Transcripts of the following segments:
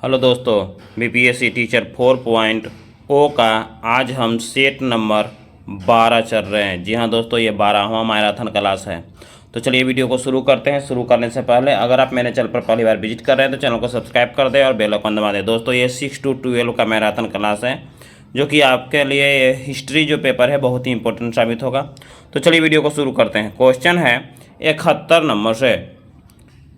Hello दोस्तों, BPSC teacher 4.0 का आज हम सेट नंबर 12 चल रहे हैं। जी हाँ दोस्तों, ये 12वां मैराथन क्लास है। तो चलिए वीडियो को शुरू करते हैं। शुरू करने से पहले अगर आप मेरे चैनल पर पहली बार विजिट कर रहे हैं तो चैनल को सब्सक्राइब कर दें और बेल आइकन दबा दें। दोस्तों ये 6 to 12 का मैराथन क्लास है, जो कि आपके लिए हिस्ट्री जो पेपर है बहुत ही इंपॉर्टेंट साबित होगा। तो चलिए वीडियो को शुरू करते हैं। क्वेश्चन है 71 नंबर से,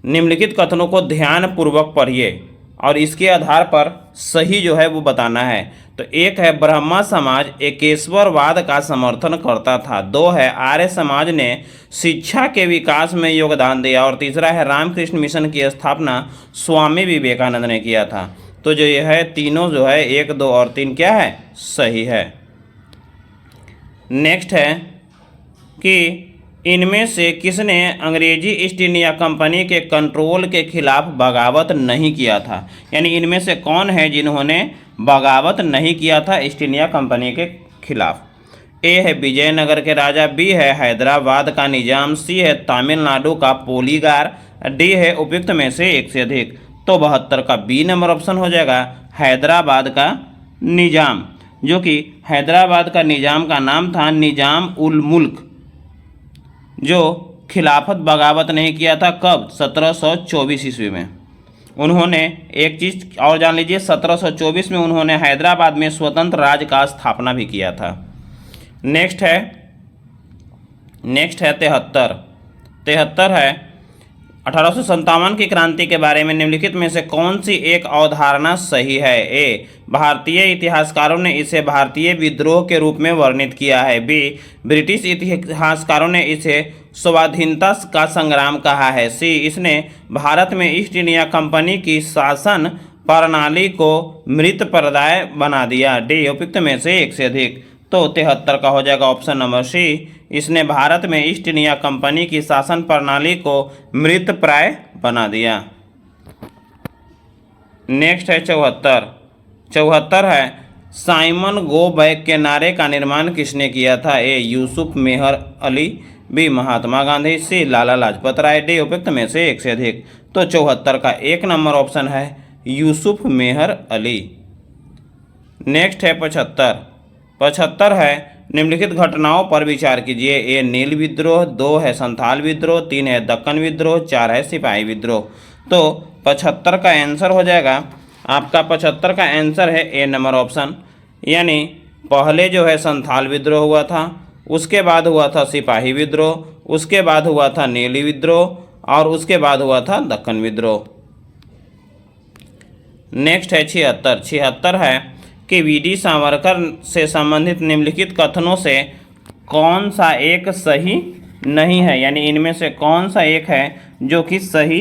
निम्नलिखित कथनों को ध्यानपूर्वक पढ़िए और इसके आधार पर सही जो है वो बताना है। तो एक है, ब्रह्मा समाज एकेश्वरवाद का समर्थन करता था। दो है, आर्य समाज ने शिक्षा के विकास में योगदान दिया। और तीसरा है, रामकृष्ण मिशन की स्थापना स्वामी विवेकानंद ने किया था। तो जो ये है तीनों जो है 1, 2 और 3 क्या है, सही है। नेक्स्ट है कि इनमें से किसने अंग्रेजी ईस्ट इंडिया कंपनी के कंट्रोल के खिलाफ बगावत नहीं किया था। यानी इनमें से कौन है जिन्होंने बगावत नहीं किया था ईस्ट इंडिया कंपनी के खिलाफ। ए है विजयनगर के राजा, बी है हैदराबाद का निजाम, सी है तमिलनाडु का पोलीगार, डी है उपयुक्त में से एक से अधिक। तो 72 का बी नंबर ऑप्शन हो जाएगा, हैदराबाद का निजाम, जो कि हैदराबाद का निजाम का नाम था निजाम उल मुल्क, जो खिलाफत बगावत नहीं किया था। कब? 1724 ईस्वी में। उन्होंने एक चीज़ और जान लीजिए, 1724 में उन्होंने हैदराबाद में स्वतंत्र राज्य का स्थापना भी किया था। नेक्स्ट है 73 है, 1857 की क्रांति के बारे में निम्नलिखित में से कौन सी एक अवधारणा सही है। ए, भारतीय इतिहासकारों ने इसे भारतीय विद्रोह के रूप में वर्णित किया है। बी, ब्रिटिश इतिहासकारों ने इसे स्वाधीनता का संग्राम कहा है। सी, इसने भारत में ईस्ट इंडिया कंपनी की शासन प्रणाली को मृतप्राय बना दिया। डी, उपयुक्त में से एक से अधिक। तो 73 का हो जाएगा ऑप्शन नंबर सी, इसने भारत में ईस्ट इंडिया कंपनी की शासन प्रणाली को मृतप्राय बना दिया। नेक्स्ट है 74 है, साइमन गो बैक के नारे का निर्माण किसने किया था। ए, यूसुफ मेहर अली, बी, महात्मा गांधी, सी, लाला लाजपत राय, डी, उपयुक्त में से एक से अधिक। तो 74 का 1 नंबर ऑप्शन है यूसुफ मेहर अली। नेक्स्ट है 75 है, निम्नलिखित घटनाओं पर विचार कीजिए। ए, नील विद्रोह, 2 है संथाल विद्रोह, 3 है दक्कन विद्रोह, 4 है सिपाही विद्रोह। तो 75 का आंसर हो जाएगा आपका, 75 का आंसर है ए नंबर ऑप्शन। यानी पहले जो है संथाल विद्रोह हुआ था, उसके बाद हुआ था सिपाही विद्रोह, उसके बाद हुआ था नीली विद्रोह और उसके बाद हुआ था दक्कन विद्रोह। नेक्स्ट है 76 है कि वी.डी. सावरकर से संबंधित निम्नलिखित कथनों से कौन सा एक सही नहीं है। यानी इनमें से कौन सा एक है जो कि सही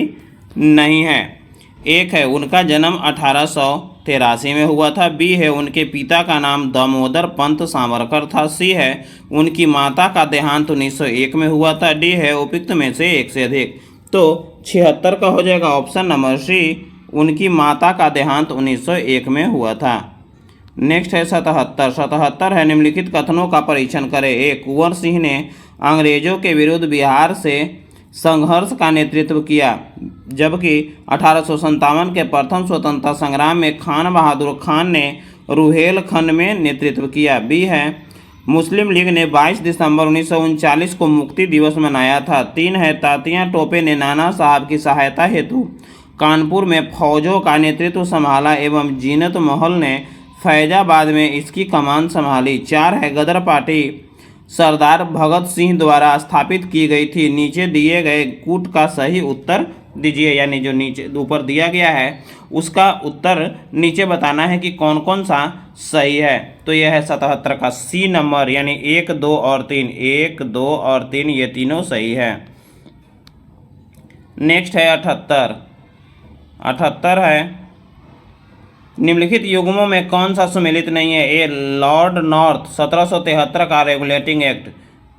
नहीं है। एक है, उनका जन्म 1883 में हुआ था। बी है, उनके पिता का नाम दामोदर पंत सावरकर था। सी है, उनकी माता का देहांत 1901 में हुआ था। डी है, उपयुक्त में से एक से अधिक। तो 76 का हो जाएगा ऑप्शन नंबर सी, उनकी माता का देहांत 1901 में हुआ था। नेक्स्ट है 77 है, निम्नलिखित कथनों का परीक्षण करें। ए, कुंवर सिंह ने अंग्रेजों के विरुद्ध बिहार से संघर्ष का नेतृत्व किया, जबकि 1857 के प्रथम स्वतंत्रता संग्राम में खान बहादुर खान ने रुहेलखंड में नेतृत्व किया। बी है, मुस्लिम लीग ने 22 दिसंबर 1939 को मुक्ति दिवस मनाया था। 3 है, तात्या टोपे ने नाना साहब की सहायता हेतु कानपुर में फौजों का नेतृत्व संभाला एवं जीनत महल ने फैजाबाद में इसकी कमान संभाली। 4 है, गदर पार्टी सरदार भगत सिंह द्वारा स्थापित की गई थी। नीचे दिए गए कूट का सही उत्तर दीजिए। यानी जो नीचे ऊपर दिया गया है उसका उत्तर नीचे बताना है कि कौन कौन सा सही है। तो यह है 77 का सी नंबर, यानी 1, 2 और 3, 1, 2 और 3 ये तीनों सही है। नेक्स्ट है 78 है, निम्नलिखित युग्मों में कौन सा सुमेलित नहीं है। ए, लॉर्ड नॉर्थ 1773 का रेगुलेटिंग एक्ट,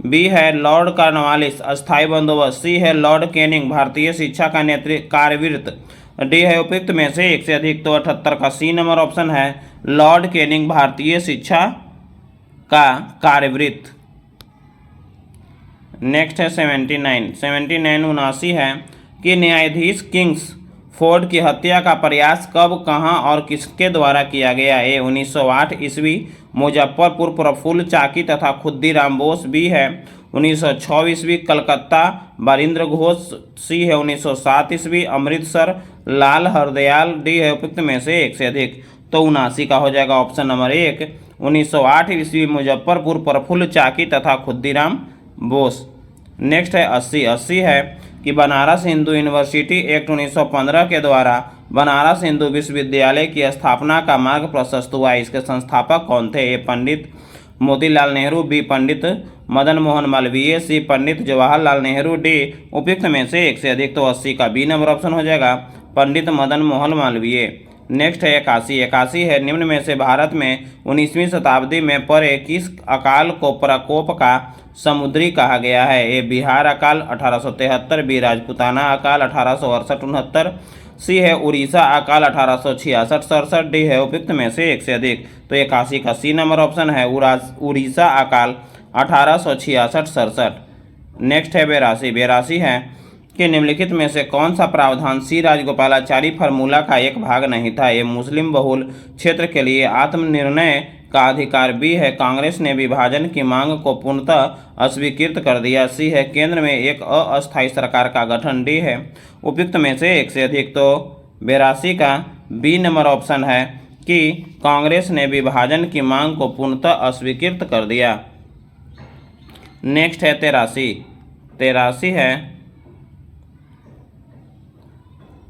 बी है लॉर्ड कॉर्नवालिस अस्थायी बंदोबस्त, सी है लॉर्ड कैनिंग भारतीय शिक्षा का नेतृत्व कार्यवृत्त, डी है उपयुक्त में से एक से अधिक। तो 78 का सी नंबर ऑप्शन है लॉर्ड कैनिंग भारतीय शिक्षा का कार्यवृत्त। नेक्स्ट है 79 79 है कि न्यायाधीश किंग्स फोर्ड की हत्या का प्रयास कब, कहां और किसके द्वारा किया गया? ए 1908 ईस्वी मुजफ्फरपुर प्रफुल्ल चाकी तथा खुद्दीराम बोस। बी है 1906 ईस्वी कलकत्ता बारिंद्र घोष। सी है 1907 ईस्वी अमृतसर लाल हरदयाल। डी है उपयुक्त में से एक से अधिक। तो 79 का हो जाएगा ऑप्शन नंबर 1 1908 ईस्वी मुजफ्फरपुर प्रफुल्ल चाकी तथा खुद्दीराम बोस। नेक्स्ट है 80 है कि बनारस हिंदू यूनिवर्सिटी एक्ट 1915 के द्वारा बनारस हिंदू विश्वविद्यालय की स्थापना का मार्ग प्रशस्त हुआ। इसके संस्थापक कौन थे? ए पंडित मोतीलाल नेहरू। बी पंडित मदन मोहन मालवीय। सी पंडित जवाहरलाल नेहरू। डी उपयुक्त में से एक से अधिक। तो 80 का बी नंबर ऑप्शन हो जाएगा पंडित मदन मोहन मालवीय। नेक्स्ट है 81 है निम्न में से भारत में 19वीं शताब्दी में पड़े किस अकाल को प्रकोप का समुद्री कहा गया है? ए बिहार अकाल 1873। बी राजपूताना अकाल 1868-69। सी है उड़ीसा अकाल 1866-67। डी है उपयुक्त में से एक से अधिक। तो 81 का सी नंबर ऑप्शन है उड़ीसा अकाल 1866-67। नेक्स्ट है 82 है कि निम्नलिखित में से कौन सा प्रावधान सी राजगोपालाचारी फार्मूला का एक भाग नहीं था? ये मुस्लिम बहुल क्षेत्र के लिए आत्मनिर्णय का अधिकार। बी है कांग्रेस ने विभाजन की मांग को पूर्णतः अस्वीकृत कर दिया। सी है केंद्र में एक अस्थायी सरकार का गठन। डी है उपयुक्त में से एक से अधिक। तो 82 का बी नंबर ऑप्शन है कि कांग्रेस ने विभाजन की मांग को पूर्णतः अस्वीकृत कर दिया। नेक्स्ट है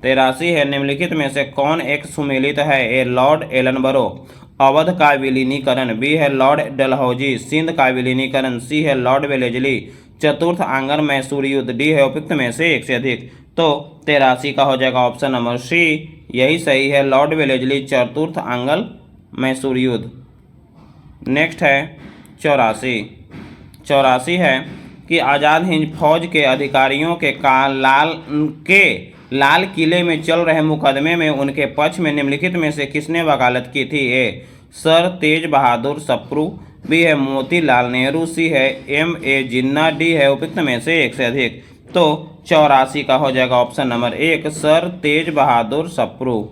83 है निम्नलिखित में से कौन एक सुमेलित है? ए लॉर्ड एलनबरो अवध का विलीनीकरण। बी है लॉर्ड डलहौजी सिंध का विलीनीकरण। सी है लॉर्ड वेलेजली चतुर्थ आंगन मैसूर युद्ध। डी है उपयुक्त में से एक से अधिक। तो 83 का हो जाएगा ऑप्शन नंबर सी, यही सही है, लॉर्ड वेलेजली चतुर्थ आंगन मैसूर युद्ध। नेक्स्ट है 84 है कि आज़ाद हिंद फौज के अधिकारियों के लाल किले में चल रहे मुकदमे में उनके पक्ष में निम्नलिखित में से किसने वकालत की थी? ए सर तेज बहादुर सप्रू। बी है मोतीलाल नेहरू। सी है M.A. जिन्ना। डी है उपयुक्त में से एक से अधिक। तो 84 का हो जाएगा ऑप्शन नंबर 1 सर तेज बहादुर सप्रू।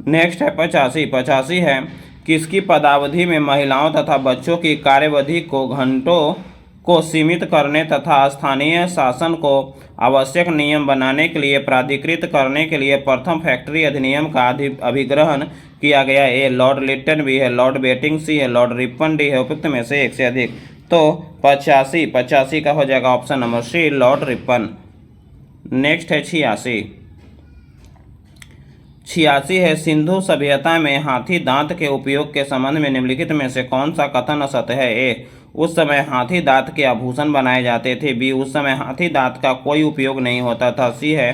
नेक्स्ट है 85 है किसकी पदावधि में महिलाओं तथा बच्चों की कार्यावधि को घंटों को सीमित करने तथा स्थानीय शासन को आवश्यक नियम बनाने के लिए प्राधिकृत करने के लिए प्रथम फैक्ट्री अधिनियम का अभिग्रहण किया गया? ए लॉर्ड लिट्टन। बी है लॉर्ड बेटिंग। सी है लॉर्ड रिपन। डी है उपयुक्त में से एक से अधिक। तो 85 का हो जाएगा option number C Lord Ripon. Next है 86 है सिंधु सभ्यता में हाथी दांत के उपयोग के संबंध में निम्नलिखित में से कौन सा कथन असत्य है? ए उस समय हाथी दांत के आभूषण बनाए जाते थे। बी उस समय हाथी दांत का कोई उपयोग नहीं होता था। सी है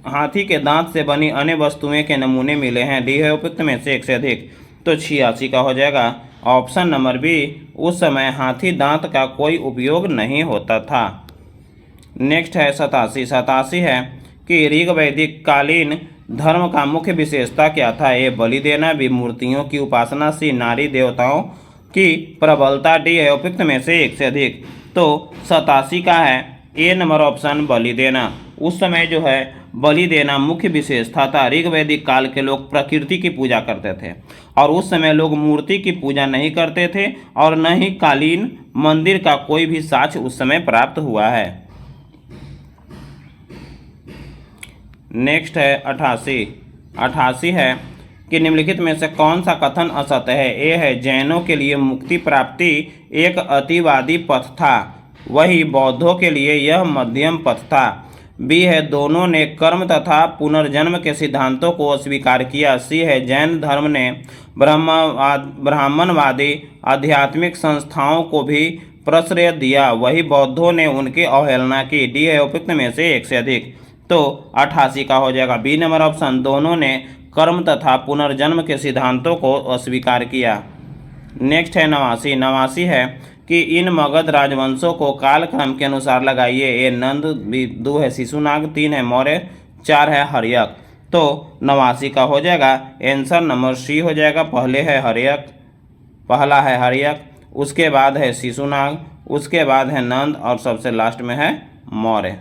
हाथी के दांत से बनी अन्य वस्तुएं के नमूने मिले हैं। डी है उपयुक्त में से एक से अधिक। तो 86 का हो जाएगा ऑप्शन नंबर बी उस समय हाथी दांत का कोई उपयोग नहीं होता था। नेक्स्ट है 87 है कि ऋग वैदिक कालीन धर्म का मुख्य विशेषता क्या था? ए बलि देना। बी मूर्तियों की उपासना। सी नारी देवताओं की प्रबलता। डी है उपयुक्त में से एक से अधिक। तो 87 का है ए नंबर ऑप्शन बलि देना। उस समय जो है बलि देना मुख्य विशेषता था। ऋग वैदिक काल के लोग प्रकृति की पूजा करते थे और उस समय लोग मूर्ति की पूजा नहीं करते थे और न ही कालीन मंदिर का कोई भी साक्ष्य उस समय प्राप्त हुआ है। नेक्स्ट है 88 है कि निम्नलिखित में से कौन सा कथन असत्य है? ए है जैनों के लिए मुक्ति प्राप्ति एक अतिवादी पथ था, वही बौद्धों के लिए यह मध्यम पथ था। बी है दोनों ने कर्म तथा पुनर्जन्म के सिद्धांतों को अस्वीकार किया। सी है जैन धर्म ने ब्राह्मणवादी आध्यात्मिक संस्थाओं को भी प्रश्रय दिया, वही बौद्धों ने उनकी अवहेलना की। डी है उपयुक्त में से एक से अधिक। तो 88 का हो जाएगा बी नंबर ऑप्शन दोनों ने कर्म तथा पुनर्जन्म के सिद्धांतों को अस्वीकार किया। नेक्स्ट है 89 है कि इन मगध राजवंशों को कालक्रम के अनुसार लगाइए। ए नंद। बी 2 है शिशुनाग। 3 है मौर्य। 4 है हर्यक। तो 89 का हो जाएगा आंसर नंबर सी हो जाएगा। पहला है हर्यक, उसके बाद है शिशुनाग, उसके बाद है नंद और सबसे लास्ट में है मौर्य।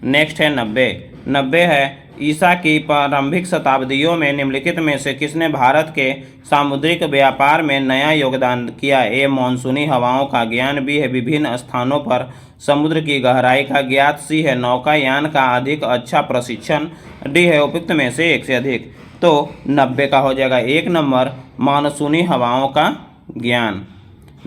नेक्स्ट है 90। 90 है ईसा की प्रारंभिक शताब्दियों में निम्नलिखित में से किसने भारत के सामुद्रिक व्यापार में नया योगदान किया? ए मानसूनी हवाओं का ज्ञान, बी है विभिन्न स्थानों पर समुद्र की गहराई का ज्ञात, सी है नौकायान का अधिक अच्छा प्रशिक्षण, डी है उपयुक्त में से एक से अधिक। तो 90 का हो जाएगा 1 नंबर मानसूनी हवाओं का ज्ञान।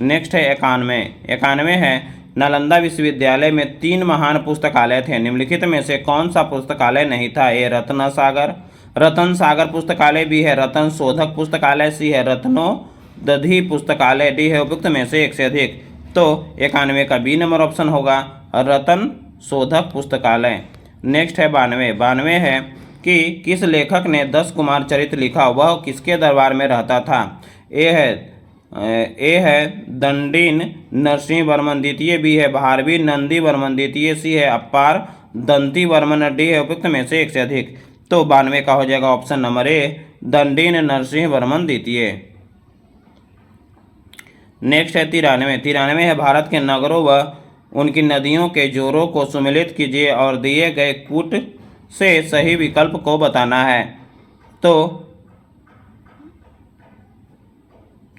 नेक्स्ट है 91। 91 है नालंदा विश्वविद्यालय में 3 महान पुस्तकालय थे, निम्नलिखित में से कौन सा पुस्तकालय नहीं था? ए रतन सागर पुस्तकालय, बी है रतन शोधक पुस्तकालय, सी है रत्नोदधि पुस्तकालय, डी है उपयुक्त में से एक से अधिक। तो 91 का बी नंबर ऑप्शन होगा रतन शोधक पुस्तकालय। नेक्स्ट है 92। 92 है कि किस लेखक ने 10 कुमार चरित्र लिखा, वह किसके दरबार में रहता था? ए है दंडीन नरसिंह वर्मन द्वितीय, बी है भारवी नंदी वर्मन द्वितीय, सी है अपार दंती वर्मन, डी है उपयुक्त में से एक से अधिक। तो 92 का हो जाएगा option number A Dandin Narasimha Varman द्वितीय। नेक्स्ट है 93। 93 है भारत के नगरों व उनकी नदियों के जोरों को सम्मिलित कीजिए और दिए गए कूट से सही विकल्प को बताना है। तो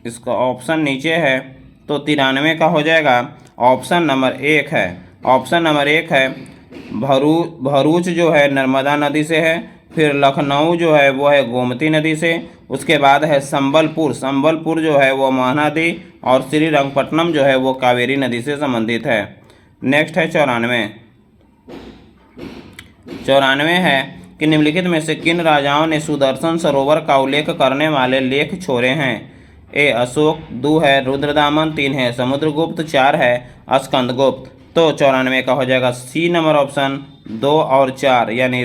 इसका ऑप्शन नीचे है, तो 93 का हो जाएगा ऑप्शन नंबर 1 है। ऑप्शन नंबर 1 है भरूच जो है नर्मदा नदी से है, फिर लखनऊ जो है वो है गोमती नदी से, उसके बाद है संबलपुर जो है वो महानदी, और श्रीरंगपट्टनम जो है वो कावेरी नदी से संबंधित है। नेक्स्ट है 94। 94 है कि निम्नलिखित में से किन राजाओं ने सुदर्शन सरोवर का उल्लेख करने वाले लेख छोड़े हैं? ए अशोक, 2 है रुद्रदामन, 3 है समुद्रगुप्त, 4 है स्कंदगुप्त। तो 94 का हो जाएगा सी नंबर ऑप्शन 2 और 4 यानी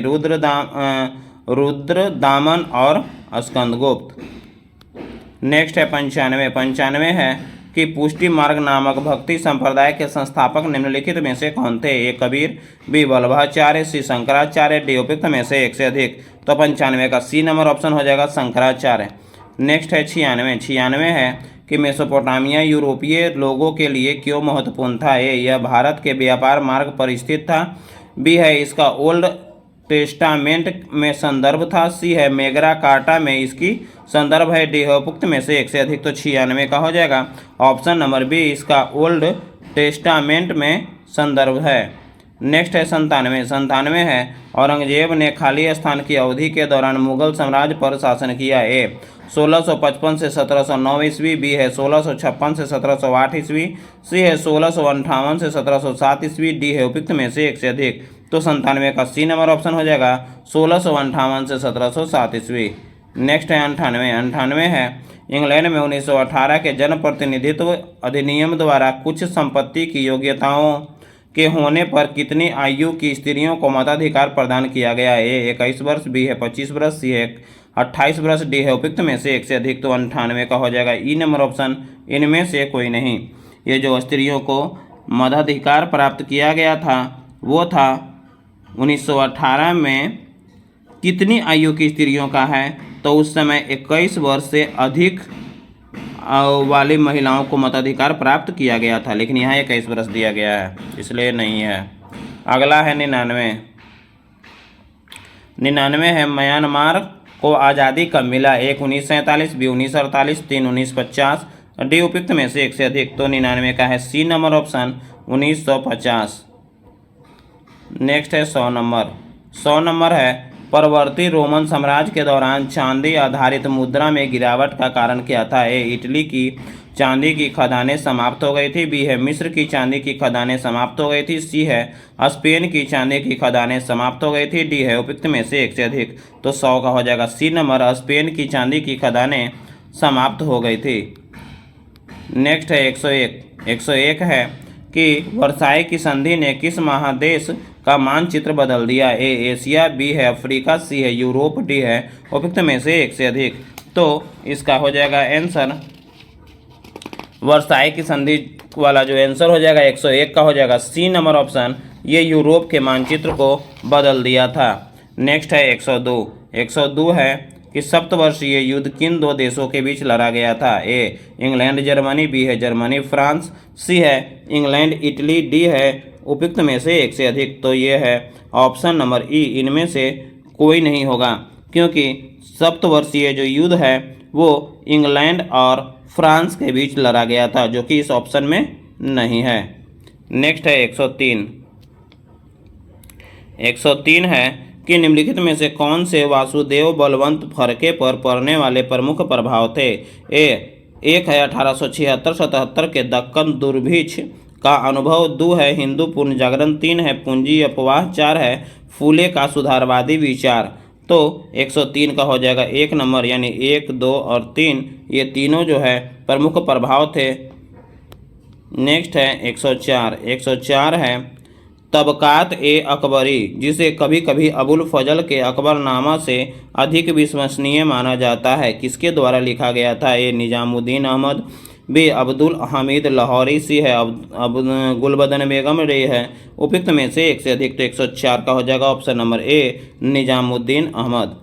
रुद्रदामन और स्कंदगुप्त। नेक्स्ट है 95। 95 है कि पुष्टि मार्ग नामक भक्ति संप्रदाय के संस्थापक निम्नलिखित में से कौन थे? ए कबीर, बी वल्लभाचार्य, सी शंकराचार्य, डी उपयुक्त में से एक से अधिक। तो 95 का सी नंबर ऑप्शन हो जाएगा शंकराचार्य। नेक्स्ट है 96। 96 है कि मेसोपोटामिया यूरोपीय लोगों के लिए क्यों महत्वपूर्ण था? ए यह भारत के व्यापार मार्ग पर स्थित था, बी है इसका ओल्ड टेस्टामेंट में संदर्भ था, सी है मेगरा कार्टा में इसकी संदर्भ है, डी है उपयुक्त में से एक से अधिक। तो 96 का हो जाएगा ऑप्शन नंबर बी इसका ओल्ड टेस्टामेंट में संदर्भ है। नेक्स्ट है 97। 97 है औरंगजेब ने खाली स्थान की अवधि के दौरान मुगल साम्राज्य पर शासन किया। ए 1655 से 1709 ईस्वी, बी है 1656 से 1708 ईस्वी, सी है 1658 से 1707 ईस्वी, डी है उपयुक्त में से एक से अधिक। तो 97 का सी नंबर ऑप्शन हो जाएगा 1658 से 1707 ईस्वी। नेक्स्ट है 98। 98 है इंग्लैंड में 1918 के जन प्रतिनिधित्व अधिनियम द्वारा कुछ संपत्ति की योग्यताओं के होने पर कितनी आयु की स्त्रियों को मताधिकार प्रदान किया गया? ए 21 वर्ष, बी है 25 वर्ष, सी है 28 वर्ष, डी है उपयुक्त में से एक से अधिक। तो 98 का हो जाएगा ई नंबर ऑप्शन इनमें से कोई नहीं। ये जो स्त्रियों को मताधिकार प्राप्त किया गया था वो था 1918 में कितनी आयु की स्त्रियों का है? तो उस समय 21 वर्ष से अधिक वाली महिलाओं को मताधिकार प्राप्त किया गया था, लेकिन यहाँ 21 वर्ष दिया गया है इसलिए नहीं है। अगला है 99। 99 है म्यांमार को आज़ादी कब मिला? एक 1947, बी 1948, 3 1950, डी उपयुक्त में से एक से अधिक। तो 99 का है सी नंबर ऑप्शन 1950। नेक्स्ट है 100 नंबर। 100 नंबर है परवर्ती रोमन साम्राज्य के दौरान चांदी आधारित मुद्रा में गिरावट का कारण क्या था? ए इटली की चांदी की खदानें समाप्त हो गई थी, बी है मिस्र की चांदी की खदानें समाप्त हो गई थी, सी है स्पेन की चांदी की खदानें समाप्त हो गई थी, डी है उपयुक्त में से एक से अधिक। तो 100 का हो जाएगा सी नंबर स्पेन की चांदी की खदानें समाप्त हो गई थी। नेक्स्ट है 101। 101 है कि वर्साई की संधि ने किस महादेश का मानचित्र बदल दिया? ए एशिया, बी है अफ्रीका, सी है यूरोप, डी है उपयुक्त में से एक से अधिक। तो इसका हो जाएगा आंसर वर्साई की संधि वाला जो आंसर हो जाएगा 101 का हो जाएगा सी नंबर ऑप्शन, ये यूरोप के मानचित्र को बदल दिया था। नेक्स्ट है 102। 102 है कि सप्तवर्षीय युद्ध किन 2 देशों के बीच लड़ा गया था? ए इंग्लैंड जर्मनी, बी है जर्मनी फ्रांस, सी है इंग्लैंड इटली, डी है उपयुक्त में से एक से अधिक, तो ये है ऑप्शन नंबर ई, इनमें से कोई नहीं होगा, क्योंकि सप्तवर्षीय जो युद्ध है वो इंग्लैंड और फ्रांस के बीच लड़ा गया था, जो कि इस ऑप्शन में नहीं है। नेक्स्ट है 103। 103 है कि निम्नलिखित में से कौन से वासुदेव बलवंत फरके पर पड़ने वाले प्रमुख प्रभाव थे। एक है 1876-77 के दक्कन दुर्भिक्ष का अनुभव, 2 है हिंदू पूर्ण जागरण, 3 है पूंजी अफवाह, 4 है फूले का सुधारवादी विचार। तो 103 का हो जाएगा 1 नंबर, यानी 1, 2 और 3, ये तीनों जो है प्रमुख प्रभाव थे। नेक्स्ट है 104। 104 है तबकात ए अकबरी, जिसे कभी कभी अबुल फजल के अकबरनामा से अधिक विश्वसनीय माना जाता है, किसके द्वारा लिखा गया था। ए निजामुद्दीन अहमद, बी अब्दुल हमीद लाहौरी, सी है अब गुलबदन बेगम, रे है उपयुक्त में से एक से अधिक। तो 104 का हो जाएगा option number A, Nizamuddin Ahmed.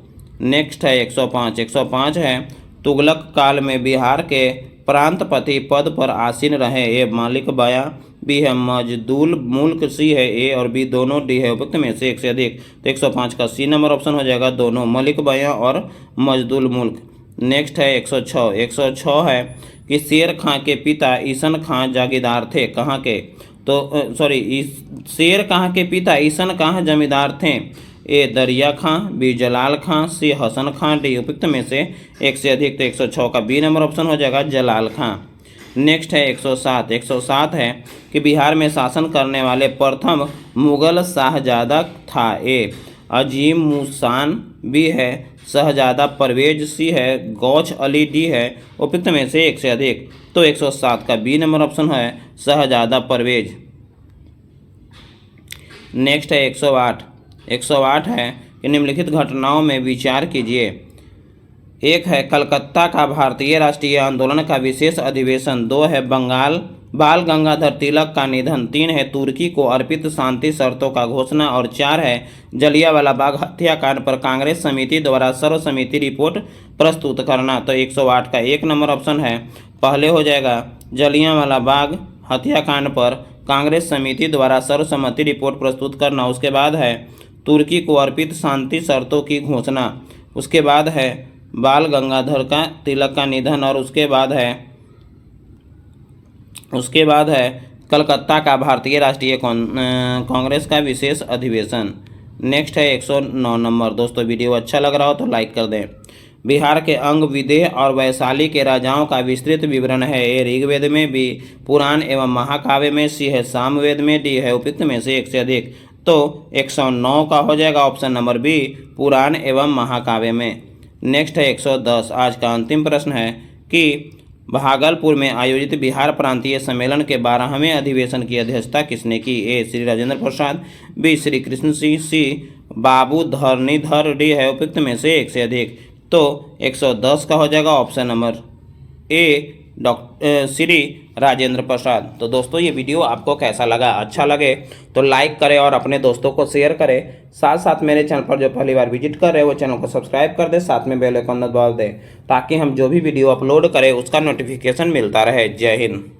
Next है 105। 105 है तुगलक काल में बिहार के प्रांतपति पद पर आसीन रहे। ए मालिक बाया, बी है मजदूल मुल्क, सी है ए और बी दोनों, डी है उपयुक्त में से एक से अधिक। तो 105 का सी नंबर ऑप्शन हो जाएगा, दोनों, मलिक बाया और मजदूल मुल्क। नेक्स्ट है 106। 106 है कि शेर खां के पिता ईसन खां जागीरदार थे, कहाँ के। तो शेर खां के पिता ईसन खां जमींदार थे। ए दरिया खां, बी जलाल खां, सी हसन खां, डी उपयुक्त में से एक से अधिक। तो 106 का बी नंबर ऑप्शन हो जाएगा, जलाल खां। नेक्स्ट है 107। 107 है कि बिहार में शासन करने वाले प्रथम मुगल शाहजादा था। ए अजीम मुसान, बी है शहजादा परवेज, सी है गौच अली, डी है उपयुक्त में से एक से अधिक। तो 107 का बी नंबर ऑप्शन है, शहजादा परवेज। नेक्स्ट है 108। 108 है कि निम्नलिखित घटनाओं में विचार कीजिए। एक है कलकत्ता का भारतीय राष्ट्रीय आंदोलन का विशेष अधिवेशन, 2 है बाल गंगाधर तिलक का निधन, 3 है तुर्की को अर्पित शांति शर्तों का घोषणा और 4 है जलियांवाला बाग हत्याकांड पर कांग्रेस समिति द्वारा सर्वसम्मति रिपोर्ट प्रस्तुत करना। तो 108 का 1 नंबर ऑप्शन है, पहले हो जाएगा जलियांवाला बाग हत्याकांड पर कांग्रेस समिति द्वारा सर्वसम्मति रिपोर्ट प्रस्तुत करना, उसके बाद है तुर्की को अर्पित शांति शर्तों की घोषणा, उसके बाद है बाल गंगाधर का तिलक का निधन और उसके बाद है कलकत्ता का भारतीय राष्ट्रीय कांग्रेस का विशेष अधिवेशन। नेक्स्ट है 109 नंबर। दोस्तों वीडियो अच्छा लग रहा हो तो लाइक कर दें। बिहार के अंग विदेह और वैशाली के राजाओं का विस्तृत विवरण है। ए ऋग्वेद में, बी पुराण एवं महाकाव्य में, सी है सामवेद में, डी है उपयुक्त में से एक से अधिक। तो 109 का हो जाएगा ऑप्शन नंबर बी, पुराण एवं महाकाव्य में। नेक्स्ट है 110। आज का अंतिम प्रश्न है कि भागलपुर में आयोजित बिहार प्रांतीय सम्मेलन के 12वें अधिवेशन की अध्यक्षता किसने की। ए श्री राजेंद्र प्रसाद, बी श्री कृष्ण सिंह, सी बाबू धरणीधर, डी है उपयुक्त में से एक से अधिक। तो 110 का हो जाएगा option number A, Shri Rajendra Prasad. तो दोस्तों ये वीडियो आपको कैसा लगा, अच्छा लगे तो लाइक करें और अपने दोस्तों को शेयर करें। साथ साथ मेरे चैनल पर जो पहली बार विजिट कर रहे हैं वो चैनल को सब्सक्राइब कर दें, साथ में बेल आइकन दबा दें ताकि हम जो भी वीडियो अपलोड करें उसका नोटिफिकेशन मिलता रहे। जय हिंद।